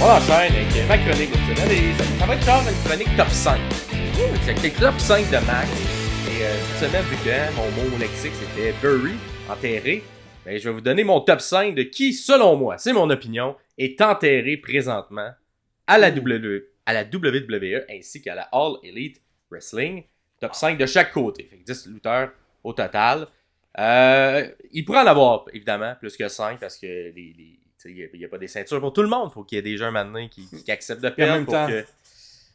enchaîne avec ma chronique cette semaine. Et ça va être genre une chronique top 5. C'est le top 5 de Max. Et cette semaine, vu que mon mot lexique c'était bury, enterré, ben, je vais vous donner mon top 5 de qui, selon moi, c'est mon opinion, est enterré présentement à la WWE ainsi qu'à la All Elite Wrestling. Top 5 de chaque côté. Fait que 10 lutteurs au total. Il pourrait en avoir, évidemment, plus que 5 parce que il n'y a pas des ceintures pour tout le monde. Il faut qu'il y ait des gens maintenant qui acceptent de perdre. En même temps,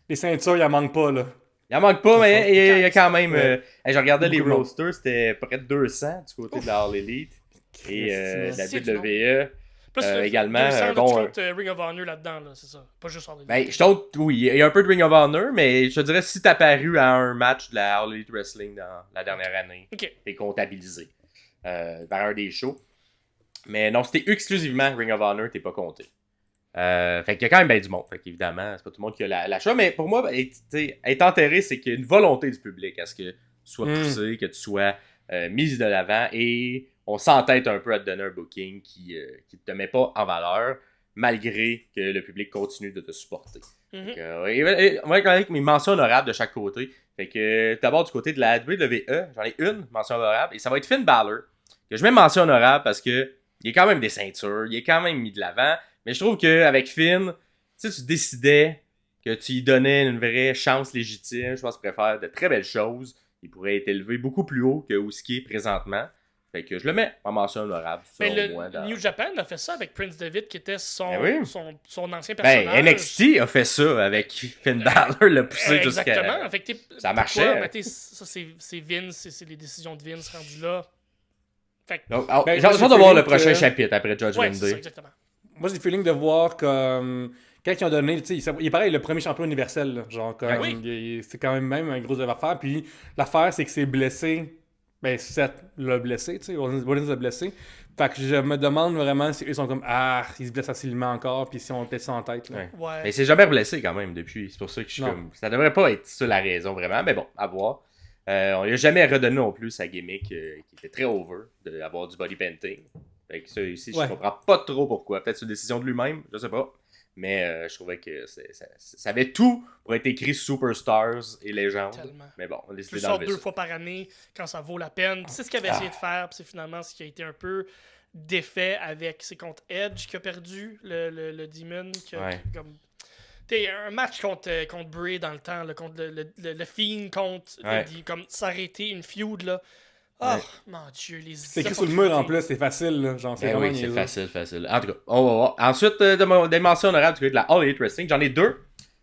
les ceintures, il en manque pas, là. Il en manque pas, mais il y a quand même... je regardais les rosters, c'était près de 200 du côté de la All Elite. Et la WWE également. Tu comptes Ring of Honor là-dedans, là, c'est ça. Pas juste All Elite. Ben, oui, il y a un peu de Ring of Honor, mais je te dirais si t'as apparu à un match de la All Elite Wrestling dans la dernière année, t'es comptabilisé vers un des shows. Mais non, c'était exclusivement Ring of Honor, t'es pas compté. Fait qu'il y a quand même bien du monde. Fait qu'évidemment, c'est pas tout le monde qui a la choix. Mais pour moi, être enterré, c'est qu'il y a une volonté du public à ce que tu sois poussé, que tu sois mis de l'avant. Et on s'entête un peu à te donner un booking qui te met pas en valeur, malgré que le public continue de te supporter. Mm-hmm. On va être avec mes mentions honorables de chaque côté. Fait que d'abord du côté de la WWE, j'en ai une mention honorable. Et ça va être Finn Balor. Que je mets mention honorable parce que il est quand même des ceintures, il est quand même mis de l'avant. Mais je trouve qu'avec Finn, si tu décidais que tu lui donnais une vraie chance légitime, je pense qu'il pourrait faire de très belles choses. Il pourrait être élevé beaucoup plus haut que où ce qui est présentement. Fait que je le mets en mention honorable. Mais New Japan a fait ça avec Prince David, qui était son ancien personnage. Ben, NXT a fait ça avec Finn Balor, le poussé jusqu'à... Exactement. Ça marchait. Ça, c'est Vince, c'est les décisions de Vince rendues là. Donc, j'ai hâte de voir le prochain chapitre après Judgment Day. Ça, exactement. Moi, j'ai le feeling de voir comme... Quand ils ont donné, tu sais, il est pareil, le premier champion universel, là, genre, comme, c'est quand même un gros affaire. Puis l'affaire, c'est que c'est blessé. Ben, Seth l'a blessé, tu sais, Rollins l'a blessé. Fait que je me demande vraiment si eux sont comme, ils se blessent facilement encore, puis si on peut ça en tête. Là. Ouais. Mais il s'est jamais blessé quand même depuis. C'est pour ça que je suis comme. Ça devrait pas être ça la raison, vraiment. Mais bon, à voir. On lui a jamais redonné non plus sa gimmick qui était très over d'avoir du body painting. Fait que ça ici, je comprends pas trop pourquoi. Peut-être c'est une décision de lui-même, je sais pas. Mais je trouvais que ça avait tout pour être écrit Superstars et Légendes. Tellement. Mais bon, on a décidé d'enlever ça. 2 fois par année quand ça vaut la peine. C'est ce qu'il avait essayé de faire, puis c'est finalement ce qui a été un peu défait avec ses contre Edge qui a perdu, le Demon. Comme... T'sais, un match contre Bray dans le temps, là, contre le Fiend, contre comme s'arrêter une feud là. Mon Dieu, c'est écrit sur le mur en plus, c'est facile là. Genre, c'est facile. En tout cas, on va voir. Ensuite, des mentions honorables de la All Elite Wrestling, j'en ai 2.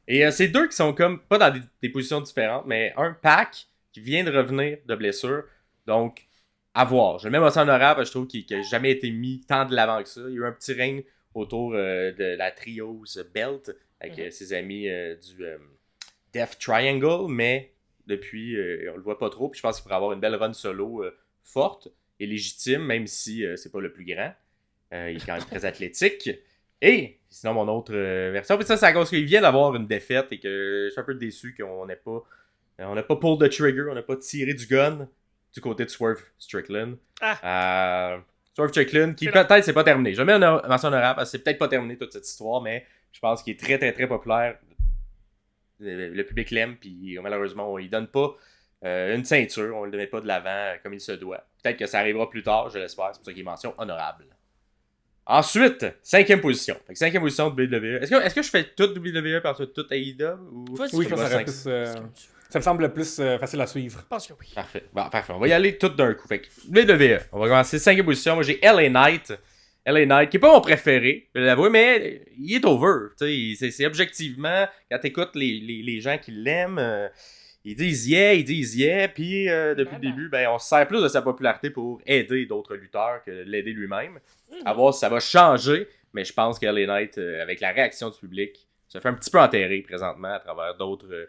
Et c'est 2 qui sont comme, pas dans des positions différentes, mais un Pac qui vient de revenir de blessure. Donc, à voir. Je le mets mention honorable, je trouve qu'il n'a jamais été mis tant de l'avant que ça. Il y a eu un petit règne autour de la Trios Belt avec ses amis du Death Triangle, mais depuis, on le voit pas trop. Puis je pense qu'il pourrait avoir une belle run solo forte et légitime, même si c'est pas le plus grand. Il est quand même très athlétique. Et sinon, mon autre version. Puis ça, c'est à cause qu'il vient d'avoir une défaite et que je suis un peu déçu qu'on n'ait pas. On n'a pas pull the trigger, on n'a pas tiré du gun du côté de Swerve Strickland. Swerve Strickland, qui peut-être c'est pas terminé. Je mets une mention honorable parce que c'est peut-être pas terminé toute cette histoire, mais je pense qu'il est très très très populaire. Le public l'aime, puis malheureusement, on lui donne pas une ceinture, on ne le met pas de l'avant comme il se doit. Peut-être que ça arrivera plus tard, je l'espère. C'est pour ça qu'il est mention honorable. Ensuite, 5e position. Fait que 5e position de WWE. Est-ce que je fais toute WWE par toute AEW ou... Oui, je pense que ça me semble plus facile à suivre. Je pense que oui. Parfait. Bon, parfait. On va y aller tout d'un coup. Fait que WWE. On va commencer 5e position. Moi, j'ai LA Knight. LA Knight, qui est pas mon préféré, je vais l'avouer, mais il est over. C'est objectivement, quand t'écoutes les gens qui l'aiment, ils disent yeah, puis depuis le début, on se sert plus de sa popularité pour aider d'autres lutteurs que de l'aider lui-même. À voir si ça va changer, mais je pense que LA Knight, avec la réaction du public, se fait un petit peu enterrer présentement à travers d'autres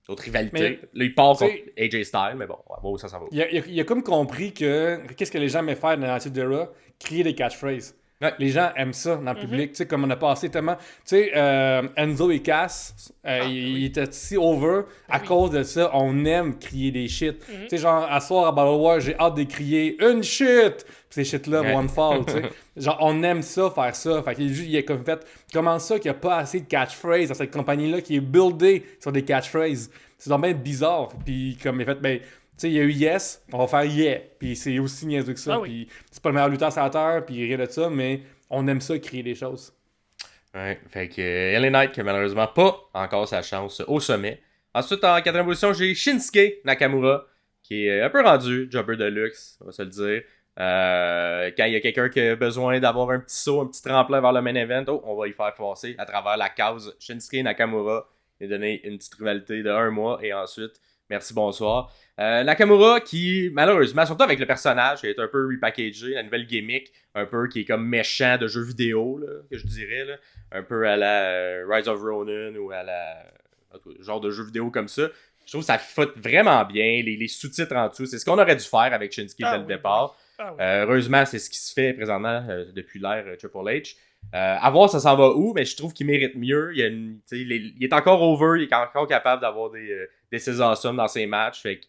rivalités. Là, il part contre AJ Styles, mais bon, on va voir où ça s'en va. Il a comme compris que qu'est-ce que les gens aimaient faire dans la suite de Raw? Crier des catchphrases. Les gens aiment ça dans le public. Tu sais, comme on a passé tellement. Tu sais, Enzo et Cass, ils étaient si over. À cause de ça, on aime crier des shit. Tu sais, genre, à soir à Battle War, j'ai hâte de crier une shit. Puis ces shit-là, one fall, tu sais. Genre, on aime ça, faire ça. Fait qu'il a comme fait. Comment ça qu'il n'y a pas assez de catchphrases dans cette compagnie-là qui est buildée sur des catchphrases? C'est vraiment bizarre. Puis, comme il a fait, ben. Tu sais, il y a eu yes, on va faire yeah. Puis c'est aussi niaiseux que ça. Puis c'est pas le meilleur lutteur sur la terre, puis rien de ça, mais on aime ça, créer des choses. Ouais, fait que LA Knight qui a malheureusement pas encore sa chance au sommet. Ensuite, en quatrième position, j'ai Shinsuke Nakamura, qui est un peu rendu jobber de luxe, on va se le dire. Quand il y a quelqu'un qui a besoin d'avoir un petit saut, un petit tremplin vers le main event, on va y faire passer à travers la case Shinsuke Nakamura. Il a donné une petite rivalité de 1 mois et ensuite, merci, bonsoir. Nakamura qui, malheureusement, surtout avec le personnage, qui est un peu repackagé, la nouvelle gimmick, un peu qui est comme méchant de jeux vidéo, là, que je dirais, là, un peu à la Rise of Ronin ou à la genre de jeux vidéo comme ça. Je trouve que ça fit vraiment bien, les sous-titres en dessous, c'est ce qu'on aurait dû faire avec Shinsuke dès le départ. Heureusement, c'est ce qui se fait présentement depuis l'ère Triple H. À voir ça s'en va où, mais je trouve qu'il mérite mieux. Il est encore over, il est encore capable d'avoir des saisons awesome dans ses matchs. Fait que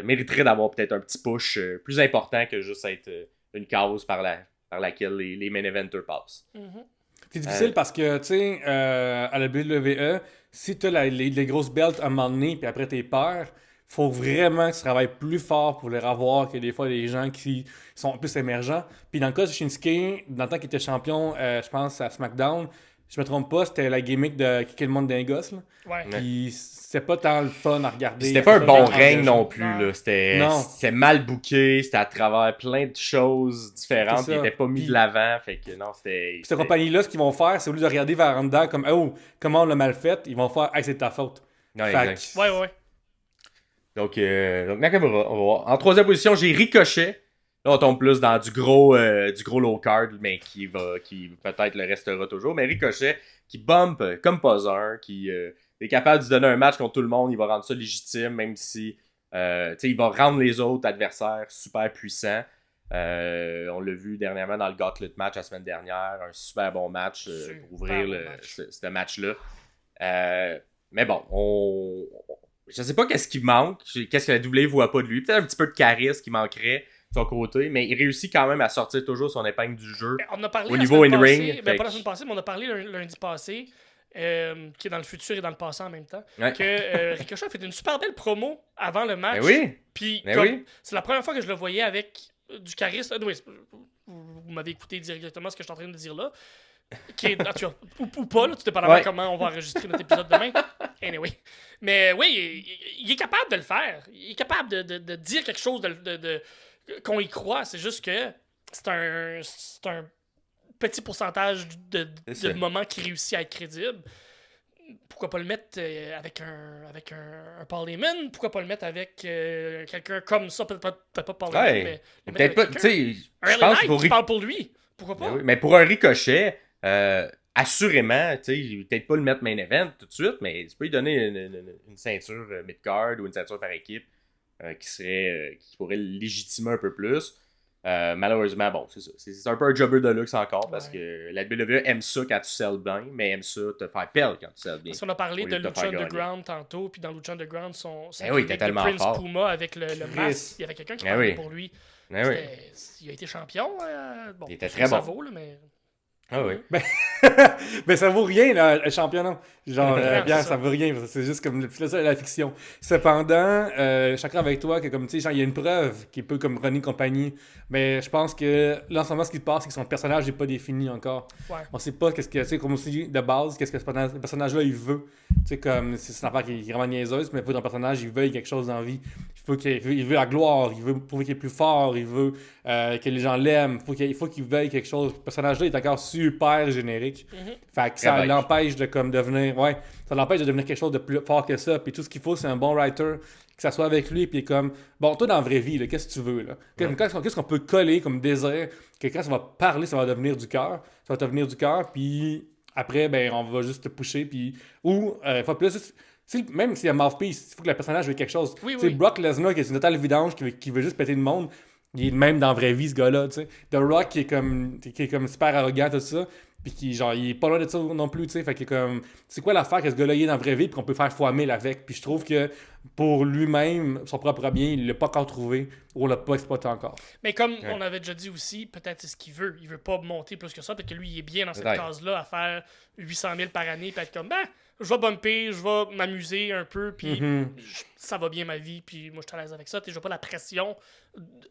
mériterait d'avoir peut-être un petit push plus important que juste être une cause par laquelle les main eventers passent. C'est difficile parce que, tu sais, à la WWE, si tu as les grosses belts à un moment donné, puis après t'es peur, faut vraiment que tu travailles plus fort pour les revoir que des fois des gens qui sont plus émergents. Puis dans le cas de Shinsuke, dans le temps qu'il était champion, je pense, à SmackDown, je me trompe pas, c'était la gimmick de kicker le monde d'un gosse. Là. Puis c'était pas tant le fun à regarder. C'était pas un bon règne non plus. Là. C'était mal booké, c'était à travers plein de choses différentes qui n'étaient pas mis de l'avant. Fait que non, c'était. Puis cette compagnie-là, ce qu'ils vont faire, c'est au lieu de regarder vers en dedans comme oh, comment on l'a mal fait, ils vont faire hey, c'est de ta faute. Ouais, exact. Ouais. Donc Nakamura, on va voir. En troisième position, j'ai Ricochet. Là, on tombe plus dans du gros low card, mais qui peut-être le restera toujours. Mais Ricochet, qui bump comme pas un, qui est capable de se donner un match contre tout le monde, il va rendre ça légitime, même si il va rendre les autres adversaires super puissants. On l'a vu dernièrement dans le Gauntlet match la semaine dernière, un super bon match pour ouvrir ce match-là. Mais bon, je sais pas qu'est-ce qui manque, qu'est-ce que la WWE voit pas de lui. Peut-être un petit peu de charisme qui manquerait de son côté, mais il réussit quand même à sortir toujours son épingle du jeu. On a parlé au niveau in-ring. Pas la semaine passée, mais on a parlé lundi passé, qui est dans le futur et dans le passé en même temps, que Ricochet a fait une super belle promo avant le match. Puis c'est la première fois que je le voyais avec du charisme. Vous m'avez écouté directement ce que je suis en train de dire là. Ou pas, là, tout dépendamment comment on va enregistrer notre épisode demain. Anyway. Mais oui, il est capable de le faire. Il est capable de dire quelque chose qu'on y croit. C'est juste que c'est un petit pourcentage de moments qui réussit à être crédible. Pourquoi pas le mettre avec un Paul Heyman? Pourquoi pas le mettre avec quelqu'un comme ça? Peut-être pas Paul Heyman, mais peut-être pas, tu sais, je pense pour qui parle pour lui. Pourquoi pas? Mais pour un Ricochet, assurément, tu sais, peut-être pas le mettre main event tout de suite, mais tu peux lui donner une ceinture mid-card ou une ceinture par équipe qui pourrait le légitimer un peu plus. Malheureusement, bon, c'est ça. C'est un peu un jobber de luxe encore parce que la WWE aime ça quand tu selles bien, mais aime ça te faire perdre quand tu selles bien. Parce qu'on a parlé de Lucha Underground tantôt, puis dans Lucha Underground, son tellement Prince fort. Puma avec le masque, il y avait quelqu'un qui parlait pour lui. Il a été champion. Bon, il était très bon. Vaut, là, mais... Ah oui. Ben ça vaut rien, là, le championnat. Genre, bien, ça vaut rien. C'est juste comme la fiction. Cependant, chacun avec toi, que comme tu sais, il y a une preuve qui peut comme running compagnie. Mais je pense que là, en ce moment, ce qui se passe, c'est que son personnage n'est pas défini encore. On sait pas qu'est-ce que, tu sais, comme aussi de base, qu'est-ce que ce personnage-là, il veut. Tu sais, comme, c'est une affaire qui est vraiment niaiseuse, mais pour ton personnage, il veut quelque chose dans la vie. Il veut la gloire, il veut prouver qu'il est plus fort, il veut que les gens l'aiment, il faut qu'il veuille quelque chose. Le personnage-là est encore super générique. Fait que ça l'empêche de comme devenir ça l'empêche de devenir quelque chose de plus fort que ça. Puis tout ce qu'il faut, c'est un bon writer qui s'assoit avec lui puis comme bon, toi dans la vraie vie, là, qu'est-ce que tu veux là? Qu'est-ce qu'on peut coller comme désir que quand ça va parler, ça va devenir du cœur. Ça va devenir du cœur, puis après ben on va juste te pusher puis faut plus même s'il y a mouthpiece, il faut que le personnage veuille quelque chose. Brock Lesnar qui est une totale vidange qui veut juste péter le monde. Il est même dans la vraie vie, ce gars-là, tu sais. The Rock qui est comme super arrogant, tout ça. Puis qui, genre, il est pas loin de ça non plus, tu sais. Fait que comme, c'est quoi l'affaire que ce gars-là il est dans la vraie vie, puis qu'on peut faire x1000 avec. Puis je trouve que pour lui-même, son propre bien, il l'a pas encore trouvé, ou on l'a pas exploité encore. Mais comme on avait déjà dit aussi, peut-être c'est ce qu'il veut. Il veut pas monter plus que ça, parce que lui, il est bien dans cette case-là à faire 800 000 par année, puis être comme, je vais bumper, je vais m'amuser un peu, puis ça va bien ma vie, puis moi je suis à l'aise avec ça. Je n'ai pas la pression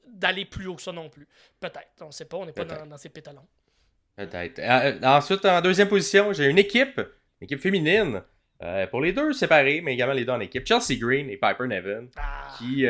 d'aller plus haut que ça non plus. Peut-être, on sait pas, on n'est pas dans ses pétalons. Peut-être. Ensuite, en deuxième position, j'ai une équipe féminine, pour les deux séparés, mais également les deux en équipe. Chelsea Green et Piper Niven, qui,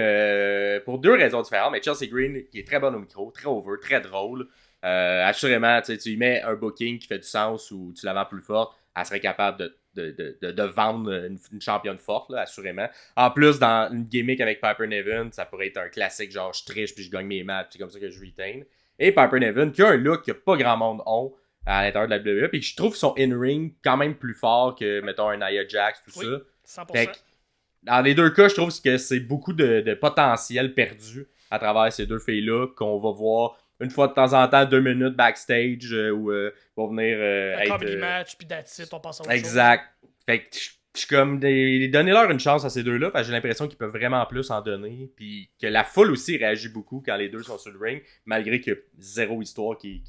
pour deux raisons différentes, mais Chelsea Green, qui est très bonne au micro, très over, très drôle. Assurément, tu y mets un booking qui fait du sens ou tu la vends plus forte, elle serait capable de vendre une championne forte, là, assurément. En plus, dans une gimmick avec Piper Niven, ça pourrait être un classique genre je triche puis je gagne mes matchs, c'est comme ça que je retain. Et Piper Niven, qui a un look que pas grand monde ont à l'intérieur de la WWE, puis je trouve son in-ring quand même plus fort que, mettons, un Nia Jax, tout ça. 100%. Fait que, dans les deux cas, je trouve que c'est beaucoup de potentiel perdu à travers ces deux filles-là, qu'on va voir une fois de temps en temps, 2 minutes backstage, où vont venir un comedy match, puis that's it, on passe à autre exact. Chose. Fait que je suis comme, donnez-leur une chance à ces deux-là, parce que j'ai l'impression qu'ils peuvent vraiment plus en donner, puis que la foule aussi réagit beaucoup quand les deux sont sur le ring, malgré qu'il y a zéro histoire qui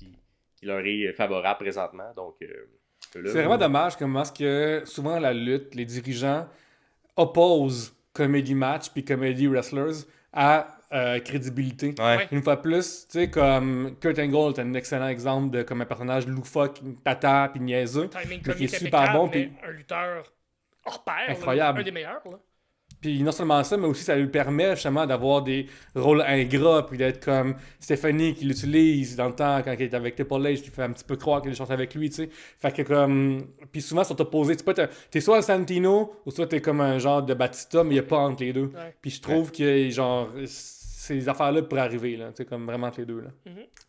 leur est favorable présentement. Donc, là, c'est vraiment dommage comment est-ce que souvent la lutte, les dirigeants opposent comedy match puis comedy wrestlers à crédibilité. Ouais. Une fois plus, tu sais, comme Kurt Angle est un excellent exemple de comme un personnage loufoque, tata puis niaiseux, mais qui est super bon. Puis un lutteur hors pair, incroyable. Un des meilleurs. Là. Puis non seulement ça, mais aussi ça lui permet justement d'avoir des rôles ingrats, puis d'être comme Stephanie qui l'utilise dans le temps quand elle est avec Triple H, qui fait un petit peu croire qu'elle chante avec lui, tu sais. Fait que comme... Puis souvent, ils sont opposés. T'es soit un Santino, ou soit t'es comme un genre de Batista, mais il n'y a pas entre les deux. Ouais. Puis je trouve que genre... Ces affaires-là pourraient arriver, là. Tu sais, comme vraiment entre les deux, là.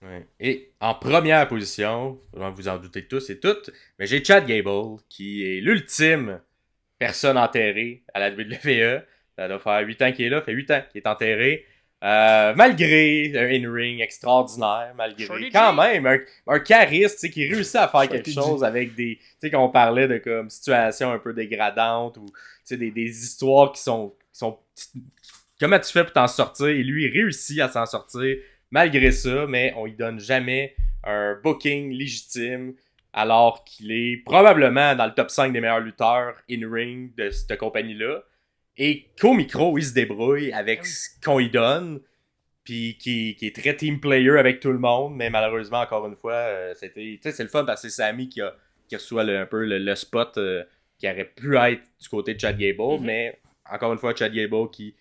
Ouais. Et en première position, vous en doutez tous et toutes, mais j'ai Chad Gable, qui est l'ultime personne enterrée à la WWE. Ça doit faire 8 ans qu'il est là, fait 8 ans qu'il est enterré. Malgré un in-ring extraordinaire, malgré Shorty quand G. même un charisme qui réussit à faire Shorty quelque chose avec des... Tu sais, quand on parlait de comme situations un peu dégradantes ou des histoires qui sont... Comment tu fais pour t'en sortir? Et lui, il réussit à s'en sortir malgré ça, mais on lui donne jamais un booking légitime, alors qu'il est probablement dans le top 5 des meilleurs lutteurs in-ring de cette compagnie-là. Et qu'au micro, il se débrouille avec ce qu'on lui donne, puis qui est très team player avec tout le monde, mais malheureusement, encore une fois, c'est le fun parce que c'est Sami qui reçoit un peu le spot qui aurait pu être du côté de Chad Gable, mais encore une fois, Chad Gable qui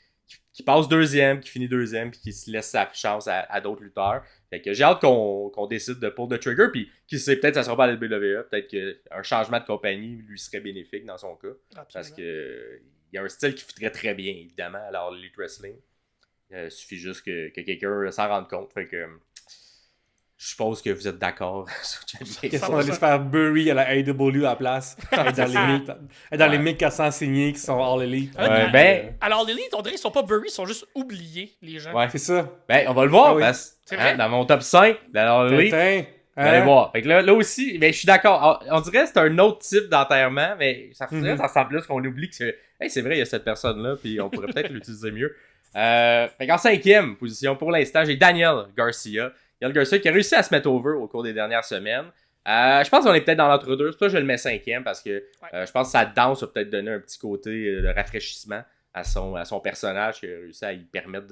passe deuxième, qui finit deuxième, puis qui se laisse sa chance à d'autres lutteurs. Fait que j'ai hâte qu'on décide de pull the trigger, puis qui sait, peut-être ça sera pas à la WWE, peut-être qu'un changement de compagnie lui serait bénéfique dans son cas. Absolument. Parce que il y a un style qui fitterait très bien, évidemment, à l'Elite Wrestling. Il suffit juste que quelqu'un s'en rende compte. Fait que je suppose que vous êtes d'accord sur Chad Gable. Qu'est-ce qu'on va aller se faire bury à la AEW à la place? Dans les 1400 signés qui sont All Elite. Alors, les leads, on dirait qu'ils sont pas bury, ils sont juste oubliés, les gens. Ouais, c'est ça. Ben, on va le voir, oui. parce C'est vrai. dans mon top 5, dans l'Elite, vous allez voir. Fait que là aussi, mais je suis d'accord. On dirait que c'est un autre type d'enterrement, mais ça ressemble plus qu'on oublie que c'est vrai, il y a cette personne-là, puis on pourrait peut-être l'utiliser mieux. Fait qu'en 5e position, pour l'instant, j'ai Daniel Garcia. Daniel Garcia qui a réussi à se mettre over au cours des dernières semaines. Je pense qu'on est peut-être dans l'entre-deux. C'est pour ça que je le mets 5e, parce que je pense que sa danse va peut-être donner un petit côté de rafraîchissement à son personnage qui a réussi à lui permettre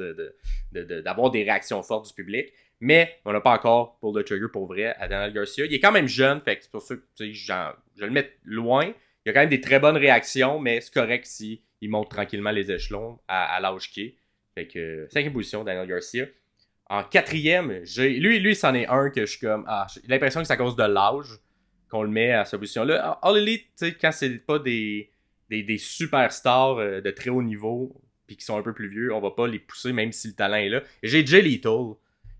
d'avoir des réactions fortes du public. Mais on n'a pas encore pour le trigger pour vrai à Daniel Garcia. Il est quand même jeune, fait que c'est pour ça que je le mets loin. Il a quand même des très bonnes réactions, mais c'est correct s'il monte tranquillement les échelons à l'âge qu'il est. Fait que 5e position, Daniel Garcia. En 4e, lui c'en est un que je suis comme... j'ai l'impression que c'est à cause de l'âge qu'on le met à cette position-là. All Elite, tu sais, quand c'est pas des superstars de très haut niveau puis qui sont un peu plus vieux, on va pas les pousser même si le talent est là. Et j'ai Jay Lethal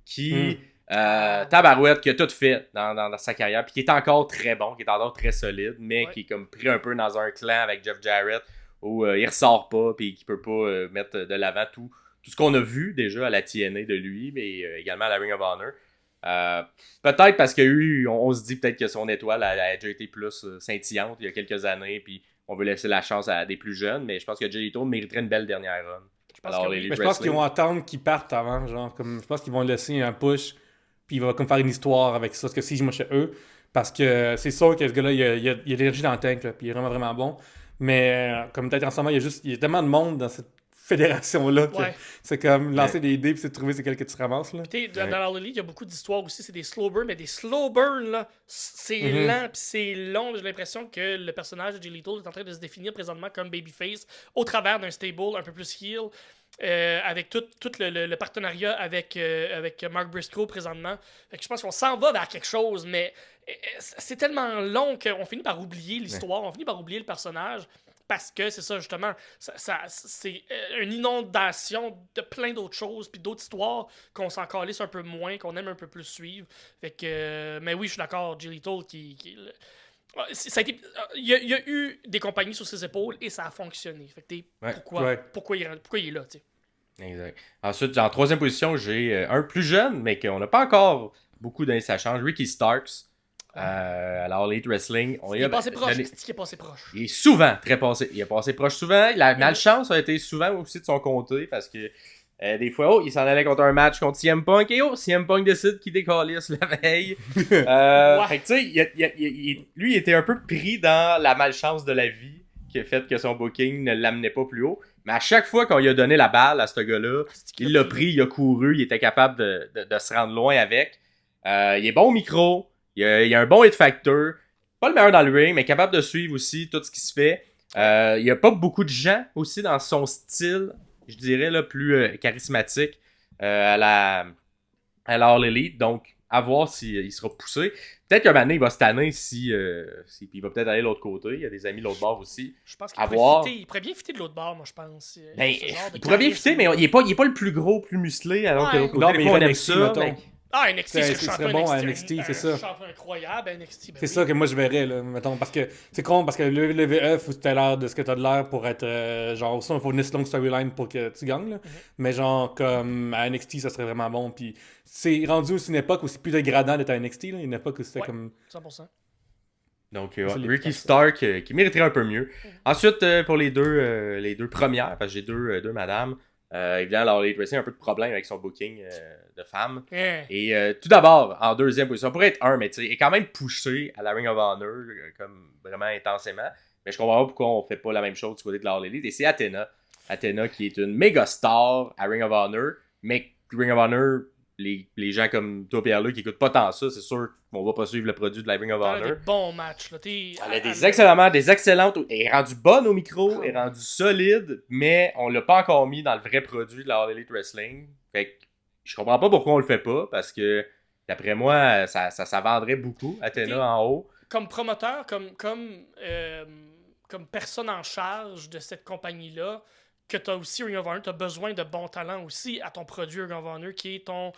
qui... tabarouette, qui a tout fait dans sa carrière, puis qui est encore très bon, qui est encore très solide, mais qui est comme pris un peu dans un clan avec Jeff Jarrett où il ressort pas, puis qui peut pas mettre de l'avant tout tout ce qu'on a vu déjà à la TNA de lui, mais également à la Ring of Honor. Peut-être parce qu'on se dit peut-être que son étoile a déjà été plus scintillante il y a quelques années, puis on veut laisser la chance à des plus jeunes, mais je pense que Jay Lethal mériterait une belle dernière run. Je pense qu'ils vont attendre qu'il parte avant, genre, comme, je pense qu'ils vont laisser un push, puis il va comme faire une histoire avec ça, parce que si je chez eux, parce que c'est sûr que ce gars-là, il a de l'énergie dans le tank, là, puis il est vraiment, vraiment bon, mais comme peut-être en ce moment, il y a tellement de monde dans cette fédération-là que c'est comme lancer des idées puis c'est de trouver c'est quel que tu ramasses, là. Dans la All Elite, il y a beaucoup d'histoires aussi, c'est des slow burns, mais des slow burns, là, c'est lent puis c'est long. J'ai l'impression que le personnage de Jay Lethal est en train de se définir présentement comme babyface au travers d'un stable un peu plus heel, avec tout le partenariat avec Mark Briscoe présentement. Fait que je pense qu'on s'en va vers quelque chose, mais c'est tellement long qu'on finit par oublier l'histoire, on finit par oublier le personnage. Parce que c'est ça, justement, c'est une inondation de plein d'autres choses, puis d'autres histoires qu'on s'en calisse un peu moins, qu'on aime un peu plus suivre. Fait que, mais oui, je suis d'accord, Jay Lethal, ça a été, il y a eu des compagnies sur ses épaules et ça a fonctionné. Fait que pourquoi il est là, tu sais. Exact. Ensuite, en troisième position, j'ai un plus jeune, mais qu'on n'a pas encore beaucoup donné sa chance, Ricky Starks. Alors, Elite Wrestling, il est passé proche. Il est passé proche. Il est souvent très passé. Il est passé proche souvent. La malchance a été souvent aussi de son côté parce que des fois, il s'en allait contre un match contre CM Punk et CM Punk décide qu'il décalisse la veille. Fait que tu sais, lui, il était un peu pris dans la malchance de la vie qui a fait que son booking ne l'amenait pas plus haut. Mais à chaque fois qu'on lui a donné la balle à ce gars-là, il l'a pris, il a couru, il était capable de se rendre loin avec. Il est bon au micro. Il y a un bon hit factor. Pas le meilleur dans le ring, mais capable de suivre aussi tout ce qui se fait. Il n'y a pas beaucoup de gens aussi dans son style, je dirais, là, plus charismatique à la All Elite. Donc, à voir s'il sera poussé. Peut-être qu'un moment donné, il va se tanner puis il va peut-être aller de l'autre côté. Il y a des amis de l'autre bord aussi. Je pense qu'il pourrait bien fitter de l'autre bord, moi, je pense. Il pourrait bien fitter, mais il n'est pas le plus gros, plus musclé. Alors que l'autre côté, non, mais on aime ça. NXT, c'est serait bon à NXT, c'est ça. Incroyable à NXT. C'est ça que moi je verrais, là, mettons, parce que c'est con, parce que le WWE, faut que tu aies l'air de ce que tu as de l'air pour être, genre, ça, il faut une longue storyline pour que tu gagnes, là. Mais genre, comme à NXT, ça serait vraiment bon, puis c'est rendu aussi une époque où c'est plus dégradant d'être à NXT, là, une époque où c'était comme... 100%. Donc, Ricky Stark qui mériterait un peu mieux. Ensuite, pour les deux premières, parce que j'ai deux madames, évidemment, alors les Wrestling a un peu de problème avec son booking de femmes. Et tout d'abord, en deuxième position, ça pourrait être un, mais tu sais, il est quand même poussé à la Ring of Honor comme vraiment intensément. Mais je comprends pas pourquoi on fait pas la même chose du côté de l'All Elite. Et c'est Athena. Athena qui est une méga star à Ring of Honor, mais Ring of Honor, les gens comme toi Pierre-Luc qui écoutent pas tant ça, c'est sûr qu'on va pas suivre le produit de la Ring of Honor. Elle a des bons matchs. Là. Elle a des excellentes. Elle est rendue bonne au micro, elle est rendue solide, mais on l'a pas encore mis dans le vrai produit de la All Elite Wrestling. Fait que je comprends pas pourquoi on le fait pas, parce que d'après moi, ça vendrait beaucoup, Athena en haut. Comme promoteur, comme personne en charge de cette compagnie-là, que tu as aussi Ring of Honor, tu as besoin de bons talents aussi à ton produit Ring of Honor, qui est ton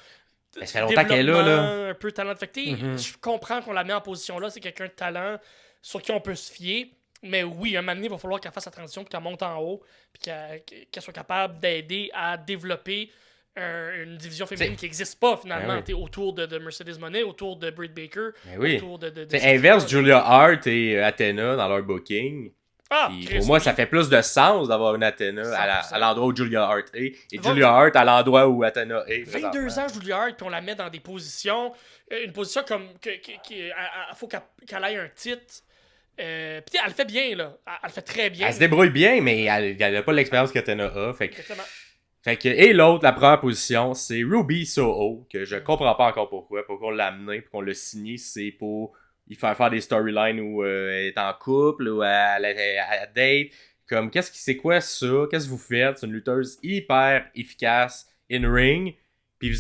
ça fait longtemps qu'elle est là. Un peu talent. Fait que je comprends qu'on la met en position là, c'est quelqu'un de talent sur qui on peut se fier. Mais oui, un moment donné, il va falloir qu'elle fasse la transition, qu'elle monte en haut, puis qu'elle soit capable d'aider à développer une division féminine qui n'existe pas finalement, autour de Mercedes Moné, autour de Britt Baker, autour de inverse Julia Hart et Athena dans leur booking. Pour moi, ça fait plus de sens d'avoir une Athena à l'endroit où Julia Hart est et Julia Hart à l'endroit où Athena est. 22 ans, Julia Hart, puis on la met dans des positions, une position comme il faut qu'elle ait un titre. Puis elle le fait bien, là. Elle le fait très bien. Elle se débrouille bien, mais elle n'a pas l'expérience qu'Athena a. Fait que, et l'autre, la première position, c'est Ruby Soho, que je comprends pas encore pourquoi on l'a amené, pour qu'on l'a signé, c'est pour il faire des storylines où elle est en couple, ou elle date. Comme, c'est quoi ça? Qu'est-ce que vous faites? C'est une lutteuse hyper efficace in-ring. Puis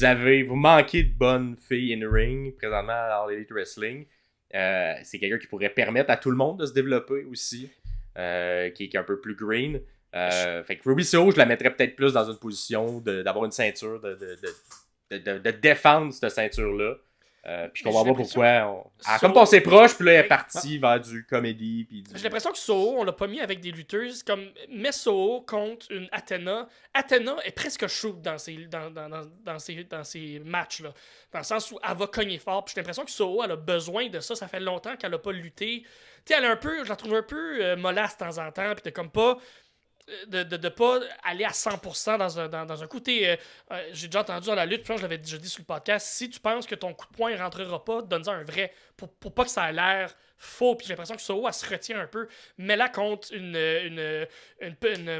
vous manquez de bonnes filles in-ring présentement dans l'Elite Wrestling. C'est quelqu'un qui pourrait permettre à tout le monde de se développer aussi, qui est un peu plus green. Fait que Ruby Soho, je la mettrais peut-être plus dans une position d'avoir une ceinture, de défendre cette ceinture-là. Puis je comprends pas pourquoi. Comme passé proche, puis là, elle est partie vers du comédie. Puis J'ai l'impression que Soho, on l'a pas mis avec des lutteuses. Comme, mets Soho contre une Athena. Athena est presque shoot dans ces matchs-là. Dans le sens où elle va cogner fort. Puis j'ai l'impression que Soho, elle a besoin de ça. Ça fait longtemps qu'elle a pas lutté. Tu sais, je la trouve un peu mollasse de temps en temps. Puis t'es comme pas. De pas aller à 100% dans un coup. J'ai déjà entendu dans la lutte, je l'avais déjà dit sur le podcast, si tu penses que ton coup de poing ne rentrera pas, donne-en un vrai, pour pas que ça ait l'air faux. Puis j'ai l'impression que Soho, elle se retient un peu. Mais là, contre une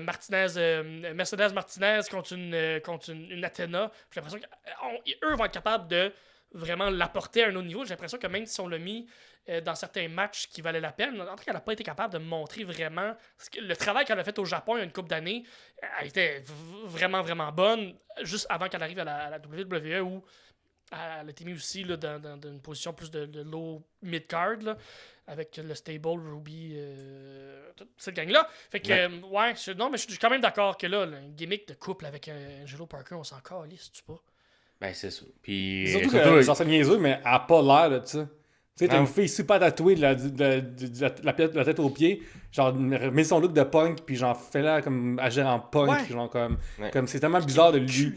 Martinez, Mercedes Martinez contre une Athena, j'ai l'impression qu'eux vont être capables de vraiment l'apporter à un autre niveau. J'ai l'impression que même si on l'a mis dans certains matchs qui valaient la peine, en tout cas, elle n'a pas été capable de montrer vraiment le travail qu'elle a fait au Japon il y a une couple d'années. Elle était vraiment, vraiment bonne juste avant qu'elle arrive à la WWE où elle a été mise aussi là, dans une position plus de low mid-card là, avec le stable, Ruby, toute cette gang-là. Fait que, mais je suis quand même d'accord que là, un gimmick de couple avec Angelo Parker, on s'en calisse, tu pas? Ben, c'est ça. Puis, surtout que, genre, c'est niaiseux, mais elle n'a pas l'air de ça. Tu sais, t'as une fille super tatouée de la tête aux pieds, genre, met son look de punk, puis genre, fait-la comme agir en punk, genre, comme c'est tellement bizarre de lui.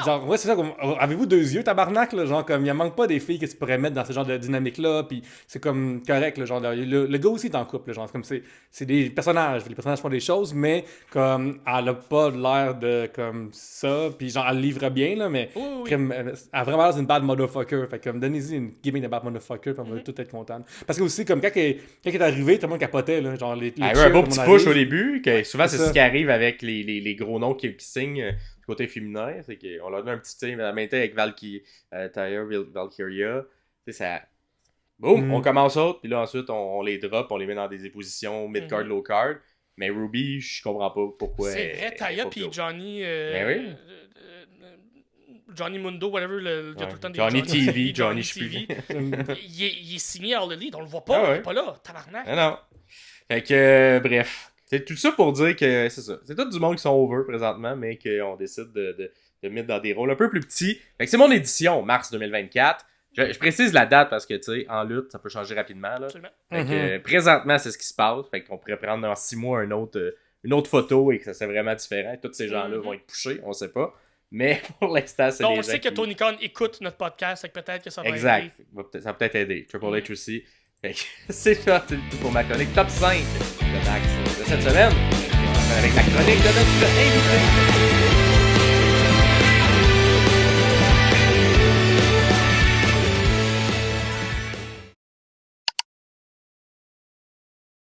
Genre, ouais, c'est ça, comme, avez-vous 2 yeux, tabarnak, là, genre, comme, il manque pas des filles qui se pourraient mettre dans ce genre de dynamique-là, puis c'est comme correct, là, genre, le gars aussi est en couple, là, genre, comme c'est des personnages, les personnages font des choses, mais, comme, elle a pas l'air de, comme, ça, puis genre, elle livre bien, là, mais, comme, elle a vraiment l'air d'une bad motherfucker, fait comme, donnez-y une gimmick de bad motherfucker, puis on va tout être content. Parce que aussi, comme, quand elle est arrivée, tout le monde capotait, là, genre, les elle a eu un beau petit push au début, que souvent, c'est ce qui arrive avec les gros noms qui signent. Du côté féminin, c'est qu'on leur donne un petit team, la maintain avec Taya Valkyria. Tu sais, ça. Boum, on commence autre, puis là ensuite on les drop, on les met dans des positions mid-card, low-card. Mais Ruby, je comprends pas pourquoi. C'est vrai, Taya puis Johnny. Johnny Mundo, whatever, le gars tout le temps des Johnny TV, Johnny TV. Il est signé à All Elite, on le voit pas, il est pas là, tabarnak. Non. Fait que, bref. C'est tout ça pour dire que c'est ça. C'est tout du monde qui sont over présentement, mais qu'on décide de mettre dans des rôles un peu plus petits. Fait que c'est mon édition, mars 2024. Je précise la date parce que, tu sais, en lutte, ça peut changer rapidement. Là. Absolument. Fait que, présentement, c'est ce qui se passe. Fait qu'on pourrait prendre dans 6 mois une autre photo et que ça serait vraiment différent. Tous ces gens-là vont être poussés, on sait pas. Mais pour l'instant, c'est on sait que Tony Khan écoute notre podcast, fait que peut-être que ça va aider. Exact. Ça va peut-être aider. Triple H aussi. Fait que c'est ça, c'est tout pour ma chronique top 5 de Max de cette semaine. Avec la chronique de notre invité.